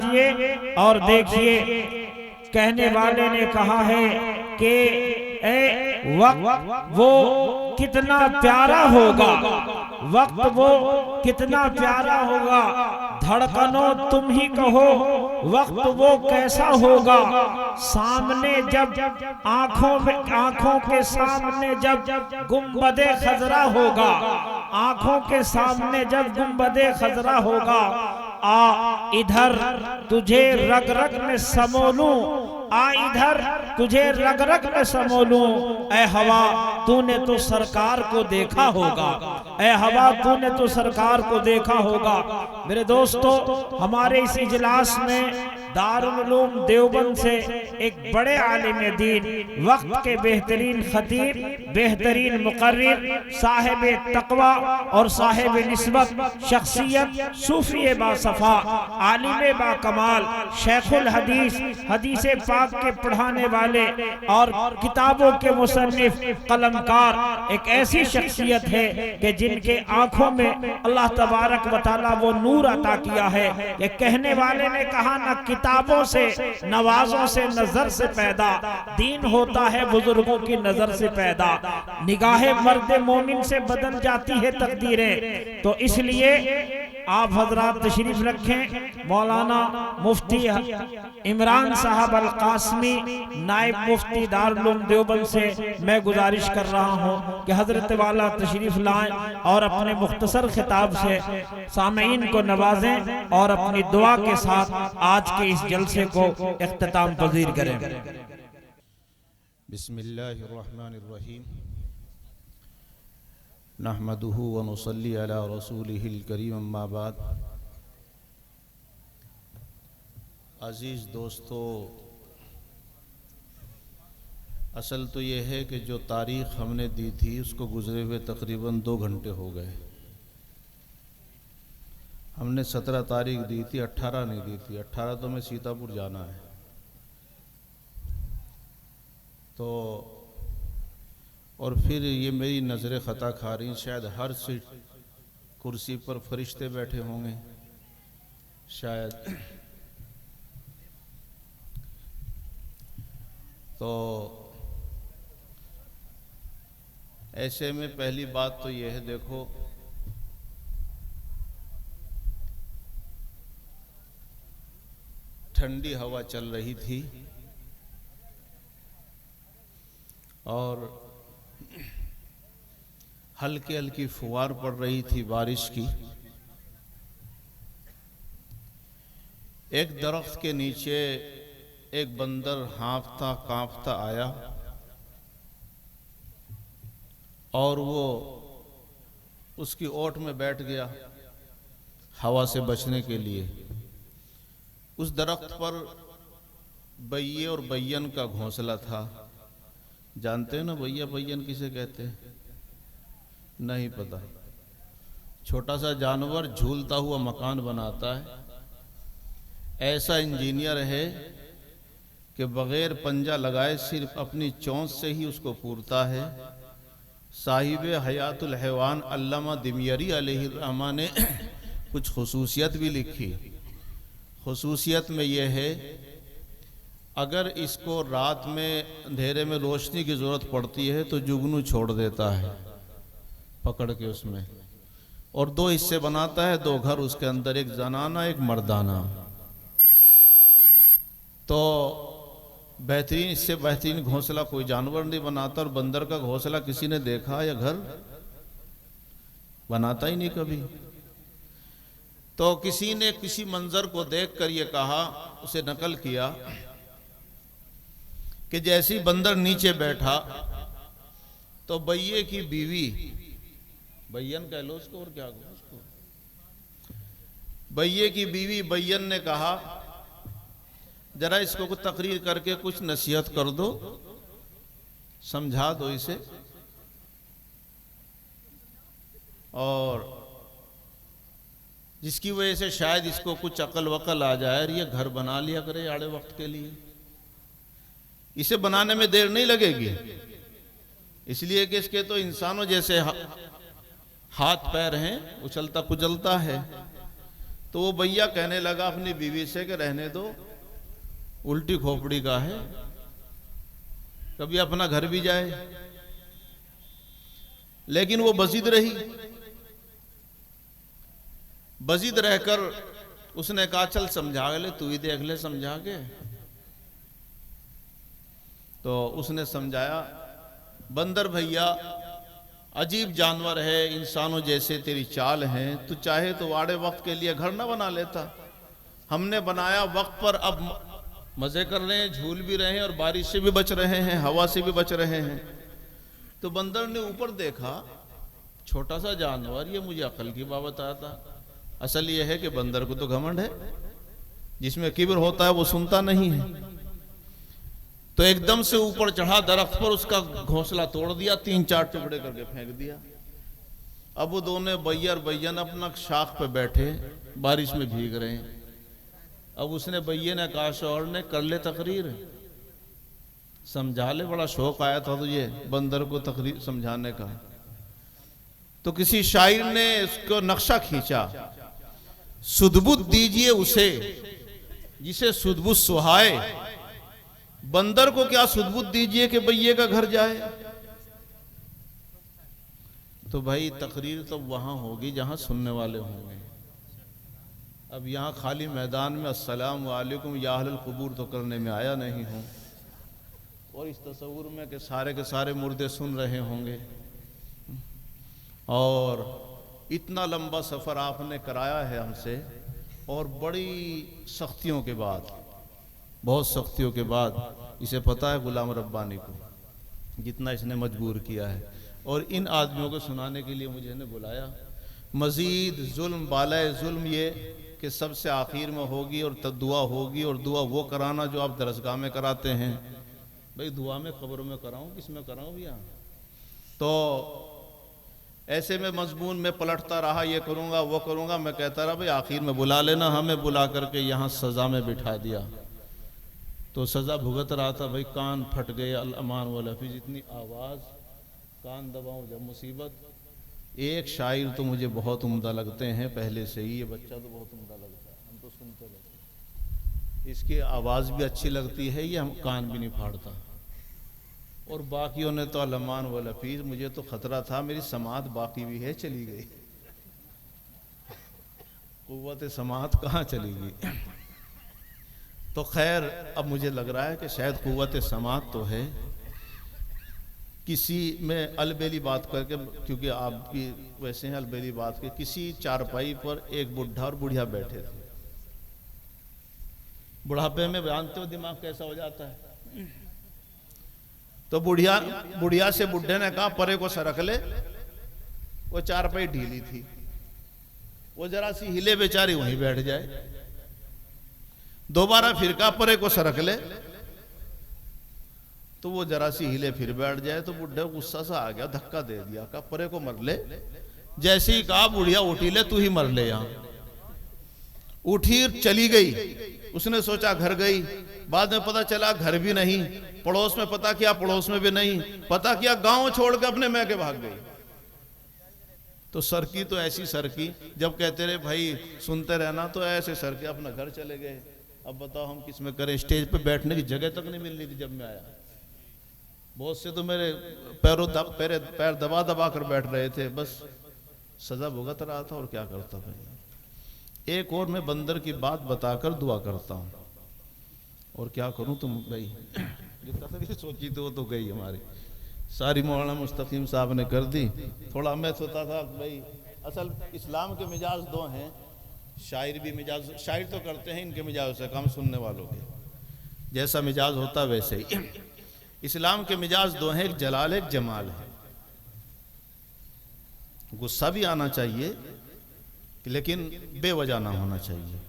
कीजिए और देखिए, कहने वाले ने कहा है कि वक्त वो कितना प्यारा होगा, वक्त वो कितना प्यारा होगा, धड़कनों तुम ही कहो वक्त वो कैसा होगा। सामने जब आंखों के सामने जब गुंबदे खजरा होगा, आंखों के सामने जब गुंबदे खजरा होगा, आ इधर तुझे रग रग में समोलूं, आ इधर तुझे रग रग में समोलूं। ऐ हवा तूने तो सरकार को देखा होगा, ऐ हवा तूने तो सरकार को देखा होगा। मेरे दोस्तों, हमारे इस इजलास में दारुल उलूम देवबंद से एक बड़े आलिम दीन, वक्त के बेहतरीन खतीब, बेहतरीन मुकर्रिर, साहिब तकवा और साहिब निस्बत शख्सियत, सूफी बासफा, आलिम बा कमाल, शेखुल हदीस, हदीस पाक के पढ़ाने वाले और किताबों के मुसन्निफ कलमकार, एक ऐसी शख्सियत है कि जिनके आंखों में अल्लाह तबारक व तआला वो नूर अता किया है। ये कहने वाले ने कहा, ना किताबों से नवाजों से नजर से पैदा, दीन होता है बुजुर्गों की नजर से पैदा। निगाहे मर्द मोमिन से बदल जाती है तकदीरें। तो इसलिए आप हजरात तशरीफ रखें। मौलाना मुफ्ती इमरान साहब अल कासमी, नायब मुफ्ती दारुल उलूम देवबंद से मैं गुजारिश कर रहा हूं कि हजरत वाला तशरीफ लाएं और अपने मुख्तसर खिताब से सामीन को नवाजें और अपनी दुआ के साथ आज के इस जलसे को इख्तिताम पजीर करें। बिस्मिल्लाहिर्रहमानिर्रहीम, नहमदुहु व नुसल्ली अला रसूलिहिल करीम, अम्मा बाद। अज़ीज़ दोस्तों, असल तो ये है कि जो तारीख़ हमने दी थी उसको गुज़रे हुए तकरीबन 2 घंटे हो गए। हमने 17 तारीख दी थी, 18 नहीं दी थी। 18 तो मैं सीतापुर जाना है। तो और फिर ये मेरी नज़रें ख़ता खा रही, शायद हर सीट कुर्सी पर फरिश्ते बैठे होंगे शायद। तो ऐसे में पहली बात तो यह है, देखो ठंडी हवा चल रही थी और हल्की हल्की फुहार पड़ रही थी बारिश की। एक दरख्त के नीचे एक बंदर हाँफता कांपता आया और वो उसकी ओट में बैठ गया हवा से बचने के लिए। उस दरख्त पर बैये और बैयन का घोंसला था। जानते हो ना बैया बैयन किसे कहते हैं? नहीं पता। छोटा सा जानवर झूलता हुआ मकान बनाता है। ऐसा इंजीनियर है कि बगैर पंजा लगाए सिर्फ अपनी चोंच से ही उसको पूरता है। साहिब हयातुल हैवान अल्लामा दिमयरी अलैहिर्रहमा ने कुछ खुसूसियत भी लिखी। खुसूसियत में यह है, अगर इसको रात में अंधेरे में रोशनी की ज़रूरत पड़ती है तो जुगनू छोड़ देता है पकड़ के उसमें, और 2 हिस्से बनाता है, 2 घर उसके अंदर, एक जनाना एक मर्दाना। तो बेहतरीन, इससे बेहतरीन घोंसला कोई जानवर नहीं बनाता। और बंदर का घोंसला किसी ने देखा या घर बनाता ही नहीं कभी। तो किसी ने किसी मंजर को देखकर ये कहा, उसे नकल किया कि जैसी बंदर नीचे बैठा तो बैये की बीवी, बैयन कह लो उसको और क्या कहो उसको, बैये की बीवी बैयन ने कहा, जरा इसको कुछ तकरीर करके कुछ नसीहत कर दो, समझा दो इसे, और जिसकी वजह से शायद इसको कुछ अकल वकल आ जाए और ये घर बना लिया करे आड़े वक्त के लिए। इसे बनाने में देर नहीं लगेगी, इसलिए कि इसके तो इंसानों जैसे हाथ पैर हैं, उछलता कुचलता है। तो वो भैया कहने लगा अपनी बीवी से कि रहने दो, उल्टी खोपड़ी का है, कभी अपना घर भी जाए। लेकिन वो बजिद रही। बजिद रहकर उसने कहा चल समझा ले, तू ही देख ले समझा के। तो उसने समझाया, बंदर भैया अजीब जानवर है, इंसानों जैसे तेरी चाल है, तू चाहे तो वाड़े वक्त के लिए घर ना बना लेता। हमने बनाया वक्त पर, अब मजे कर रहे हैं, झूल भी रहे हैं और बारिश से भी बच रहे हैं, हवा से भी बच रहे हैं। तो बंदर ने ऊपर देखा, छोटा सा जानवर, ये मुझे अकल की बात आता। असल ये है कि बंदर को तो घमंड है, जिसमें किब्र होता है वो सुनता नहीं है। तो एकदम से ऊपर चढ़ा दरख्त पर, उसका घोंसला तोड़ दिया, 3-4 टुकड़े करके फेंक दिया। अब वो दोनों भैया और भैयन अपना शाख पे बैठे, बारिश में भीग रहे हैं। अब उसने भैया ने कहा शौहर ने, कर ले तकरीर, समझा ले, बड़ा शौक आया था तुझे बंदर को तकरीर समझाने का। तो किसी शायर ने उसको नक्शा खींचा, सुधबुद दीजिए उसे जिसे सुधबुद सुहाए, बंदर को क्या सुधबुद दीजिए कि भैये का घर जाए। तो भाई तकरीर तो वहां होगी जहां सुनने वाले होंगे। अब यहाँ खाली मैदान में अस्सलाम वालेकुम या अहलल कुबूर तो करने में आया नहीं हूँ, और इस तस्वुर में कि सारे के सारे मुर्दे सुन रहे होंगे। और इतना लंबा सफ़र आपने कराया है हमसे, और बड़ी सख्तियों के बाद, बहुत सख्तियों के बाद, इसे पता है गुलाम रब्बानी को जितना इसने मजबूर किया है, और इन आदमियों को सुनाने के लिए मुझे ने बुलाया। मजीद जुल्म बालाए जुल्म ये कि सबसे आखिर में होगी और तब दुआ होगी, और दुआ वो कराना जो आप दरसगाह में कराते हैं। भाई दुआ में कब्र में कराऊं, किस में कराऊं भैया? तो ऐसे में मजमून में पलटता रहा, ये करूंगा वो करूंगा, मैं कहता रहा भाई आखिर में बुला लेना। हमें बुला करके यहाँ सज़ा में बिठा दिया। तो सज़ा भुगत रहा था, भाई कान फट गए, अल-अमान वल हफीज़, इतनी आवाज़, कान दबाऊं जब मुसीबत। एक शायर तो मुझे बहुत उम्दा लगते हैं पहले से ही, ये बच्चा तो बहुत उम्दा लगता है, हम तो सुनते रहते, इसकी आवाज़ भी अच्छी लगती है, ये हम कान भी नहीं फाड़ता। और बाकियों ने तो अल-अमान वल हफीज़, मुझे तो खतरा था मेरी समात बाकी भी है, चली गई। कुव्वत समात कहाँ चली गई? तो खैर अब मुझे लग रहा है कि शायद कुव्वत समात तो है। किसी में अलबेली बात करके, क्योंकि आपकी वैसे हैं अलबेली बात के, किसी चारपाई पर एक बुढ़ा और बुढ़िया बैठे थे। बुढ़ापे में जानते हो दिमाग कैसा हो जाता है। तो बुढ़िया से बुढ़े ने कहा परे को सरक ले। वो चारपाई ढीली थी, वो जरा सी हिले बेचारी वहीं बैठ जाए। दोबारा फिर कहा परे को सरक ले, तो वो जरा सी हिले फिर बैठ जाए। तो बुढ़े को गुस्सा सा आ गया, धक्का दे दिया, कहा परे को मर ले। जैसे ही कहा बुढ़िया उठी ले, तू ही मर ले। यहाँ उठी चली गई। उसने सोचा घर गई, बाद में पता चला घर भी नहीं, पड़ोस में पता किया, पड़ोस में भी नहीं, पता किया गांव छोड़ के अपने मैके भाग गई। तो सरकी तो ऐसी सरकी, जब कहते रहे भाई सुनते रहना, तो ऐसे सरके अपना घर चले गए। अब बताओ हम किस में करें, स्टेज पे बैठने की जगह तक नहीं मिल रही थी जब मैं आया। बहुत से तो मेरे पैर दबा दबा कर बैठ रहे थे, बस सजा भुगत रहा था और क्या करता भाई। एक और मैं बंदर की बात बताकर दुआ करता हूँ, और क्या करूँ तुम भाई, जो तकरीर सोची थी वो तो गई हमारी सारी। मौलाना मुस्तकीम साहब ने कर दी। थोड़ा मैं सोचा था भाई, असल इस्लाम के मिजाज दो हैं, शायर भी मिजाज, शायर तो करते हैं, इनके मिजाज से कम सुनने वालों के, जैसा मिजाज होता वैसे ही। इस्लाम के मिजाज दो हैं, एक जलाल एक जमाल है। गुस्सा भी आना चाहिए लेकिन बेवजह ना होना चाहिए,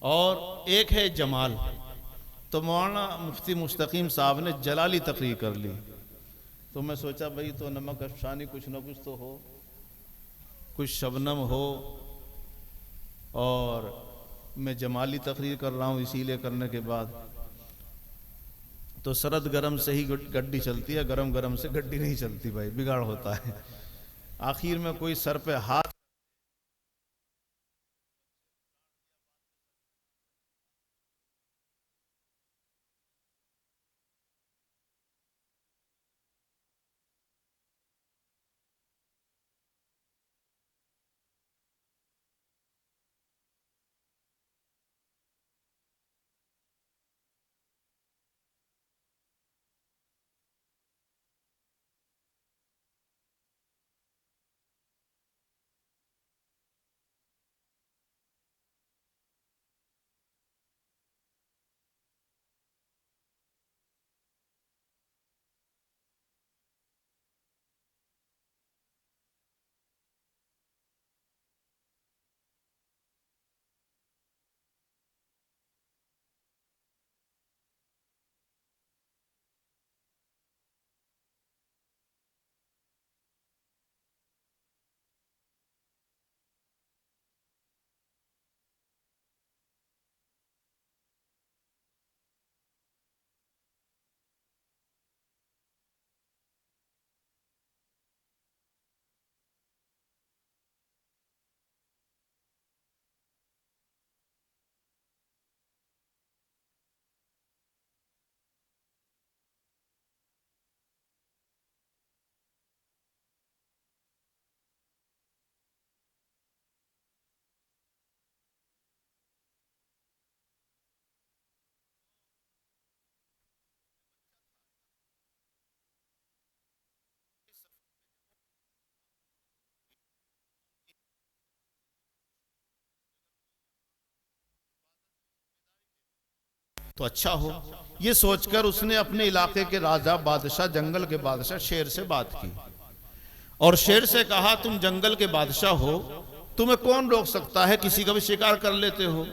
और एक है जमाल। तो मौलाना मुफ्ती मुस्तकीम साहब ने जलाली तकरीर कर ली। तो मैं सोचा भाई तो नमक अफसानी कुछ ना कुछ तो हो, कुछ शबनम हो, और मैं जमाली तकरीर कर रहा हूँ। इसीलिए करने के बाद तो सरद गरम से ही गड्डी चलती है, गरम गरम से गड्डी नहीं चलती भाई, बिगाड़ होता है। आखिर में कोई सर पे हाथ तो अच्छा हो। ये सोचकर उसने अपने इलाके के राजा बादशाह, जंगल के बादशाह शेर से बात की और शेर से कहा, तुम जंगल के बादशाह हो, तुम्हें कौन रोक सकता है, किसी का भी शिकार कर लेते हो,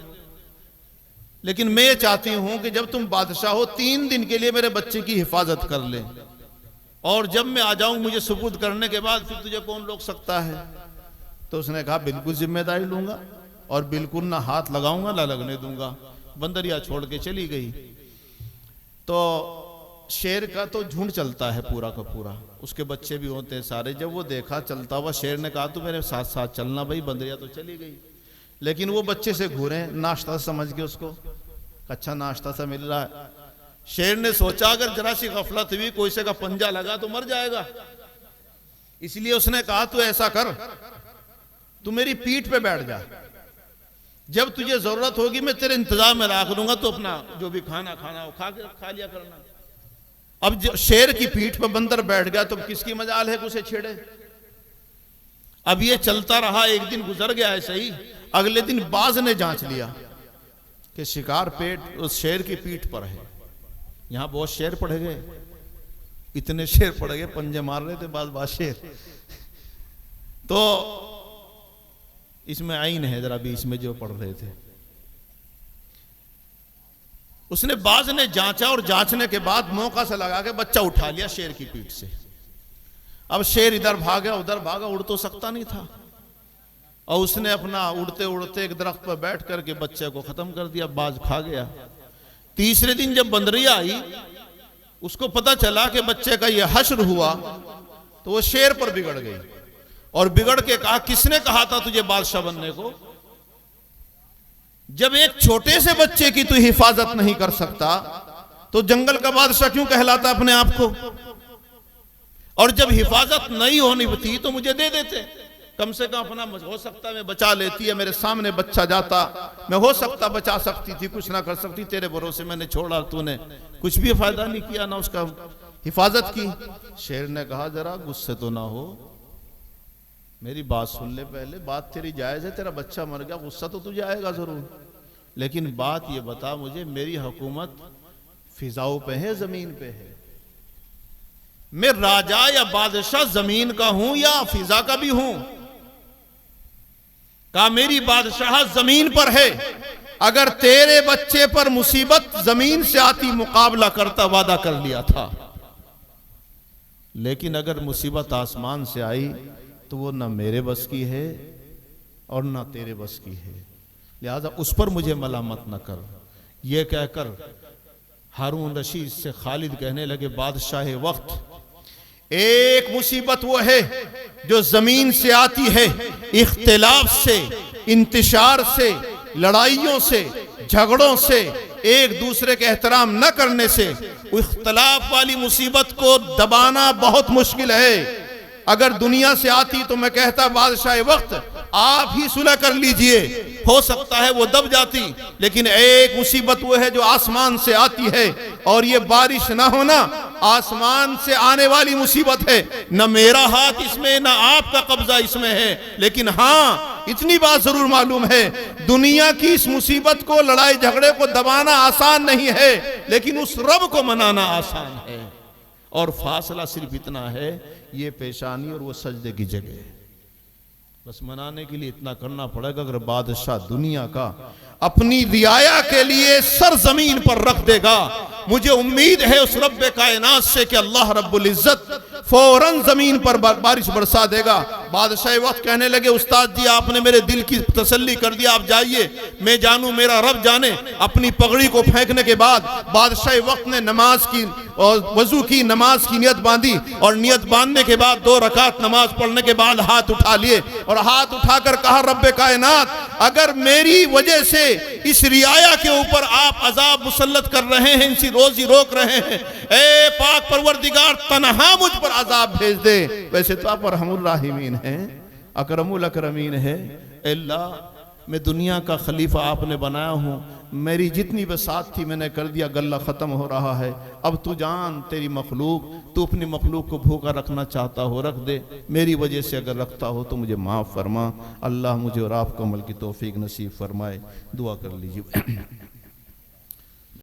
लेकिन मैं ये चाहती हूं कि जब तुम बादशाह हो 3 दिन के लिए मेरे बच्चे की हिफाजत कर ले, और जब मैं आ जाऊं मुझे सुपुर्द करने के बाद फिर तुझे कौन रोक सकता है। तो उसने कहा, बिल्कुल जिम्मेदारी लूंगा और बिल्कुल ना हाथ लगाऊंगा ना लगने दूंगा। बंदरिया छोड़ के चली गई। तो शेर का तो झुंड चलता है पूरा का पूरा, उसके बच्चे भी होते हैं सारे। जब वो देखा चलता हुआ, शेर ने कहा, तू मेरे साथ साथ चलना भाई, बंदरिया तो चली गई। लेकिन वो बच्चे से घूरे, नाश्ता समझ के उसको, अच्छा नाश्ता सा मिल रहा है। शेर ने सोचा अगर जरा सी गफलत हुई, कोई से का पंजा लगा तो मर जाएगा, इसलिए उसने कहा, तू ऐसा कर, तू मेरी पीठ पे बैठ जा, जब तुझे जरूरत होगी मैं तेरे इंतजाम में रख दूंगा, तो अपना जो भी खाना खाना हो खा लिया करना। अब शेर की पीठ पर बंदर बैठ गया तो किसकी मजाल है कि उसे छेड़े। अब ये चलता रहा, एक दिन गुजर गया ऐसे ही। अगले दिन बाज ने जांच लिया कि शिकार पेट उस शेर की पीठ पर है। यहां बहुत शेर पड़ गए, इतने शेर पड़ गए, पंजे मार रहे थे बाज शेर। तो इसमें आईन है जरा बीच में जो पढ़ रहे थे, उसने बाज ने जांचा और जांचने के बाद मौका से लगा के बच्चा उठा लिया शेर की पीठ से। अब शेर इधर भागा उधर भागा, उड़ तो सकता नहीं था, और उसने अपना उड़ते उड़ते एक दरख्त पर बैठ करके बच्चे को खत्म कर दिया, बाज खा गया। तीसरे दिन जब बंदरिया आई, उसको पता चला कि बच्चे का यह हश्र हुआ, तो वो शेर पर बिगड़ गई और बिगड़ के कहा, किसने कहा था तुझे बादशाह बनने को? जब एक छोटे से बच्चे की तू हिफाजत नहीं कर सकता तो जंगल का बादशाह क्यों कहलाता अपने आप को? और जब हिफाजत नहीं होनी थी तो मुझे दे देते, कम से कम अपना हो सकता मैं बचा लेती है, मेरे सामने बच्चा जाता, मैं हो सकता बचा सकती थी, कुछ ना कर सकती, तेरे भरोसे मैंने छोड़ा, तूने कुछ भी फायदा नहीं किया, ना उसका हिफाजत की। शेर ने कहा, जरा गुस्से तो ना हो, मेरी बात सुन ले पहले, बात तेरी जायज है, तेरा बच्चा मर गया, गुस्सा तो तुझे आएगा जरूर, लेकिन बात ये बता मुझे, मेरी हुकूमत फिजाओं पे है जमीन पे है? मैं राजा या बादशाह जमीन का हूं या फिजा का भी हूं? कहा, मेरी बादशाह जमीन पर है, अगर तेरे बच्चे पर मुसीबत जमीन से आती मुकाबला करता, वादा कर लिया था, लेकिन अगर मुसीबत आसमान से आई तो वो ना मेरे बस की है और ना तेरे बस की है, लिहाजा उस पर मुझे मलामत न कर। ये कहकर हारून रशीद से खालिद कहने लगे, बादशाह वक्त, एक मुसीबत वो है जो जमीन से आती है, इख्तिलाफ से, इंतशार से, लड़ाइयों से, झगड़ों से, एक दूसरे के एहतराम न करने से। इख्तिलाफ वाली मुसीबत को दबाना बहुत मुश्किल है। अगर दुनिया से आती तो मैं कहता, बादशाह वक्त आप ही सुलह कर लीजिए, हो सकता है वो दब जाती, लेकिन एक मुसीबत वो है जो आसमान से आती है, और ये बारिश ना होना आसमान से आने वाली मुसीबत है। न मेरा हाथ इसमें न आपका कब्जा इसमें है, लेकिन हाँ इतनी बात जरूर मालूम है, दुनिया की इस मुसीबत को, लड़ाई झगड़े को दबाना आसान नहीं है, लेकिन उस रब को मनाना आसान है। और फासला सिर्फ इतना है, ये पेशानी और वो सजदे की जगह, बस मनाने के लिए इतना करना पड़ेगा। अगर बादशाह दुनिया का अपनी रियाया के लिए सर जमीन पर रख देगा, मुझे उम्मीद है उस रब्बे कायनात से कि अल्लाह रब्बुल इज्जत फौरन जमीन पर बारिश बरसा देगा। बादशाह वक्त कहने लगे, उस्ताद जी आपने मेरे दिल की तसल्ली कर दिया, आप जाइए, मैं जानूं मेरा रब जाने। अपनी पगड़ी को फेंकने के बाद बादशाह वक्त ने नमाज की और वजू की, नमाज की नियत बांधी, और नियत बांधने के बाद 2 रकात नमाज पढ़ने के बाद हाथ उठा लिए और हाथ उठाकर कहा, रब्बे कायनात, अगर मेरी वजह से इस रियाया के ऊपर आप अजाब मुसल्लत कर रहे हैं, इनकी रोजी रोक रहे हैं, ए पाक परवरदिगार तन्हा मुझ पर अजाब भेज दे। वैसे तो आप रहमुर राहिमीन हैं, अकरमुल अकरमीन है। अल्लाह, मैं दुनिया का खलीफा आपने बनाया हूँ, मेरी जितनी बसात थी मैंने कर दिया, गल्ला ख़त्म हो रहा है, अब तू जान तेरी मखलूक, तू अपनी मखलूक को भूखा रखना चाहता हो रख दे, मेरी वजह से अगर रखता हो तो मुझे माफ़ फरमा। अल्लाह मुझे और आपको अमल की तौफीक नसीब फरमाए। दुआ कर लीजिए।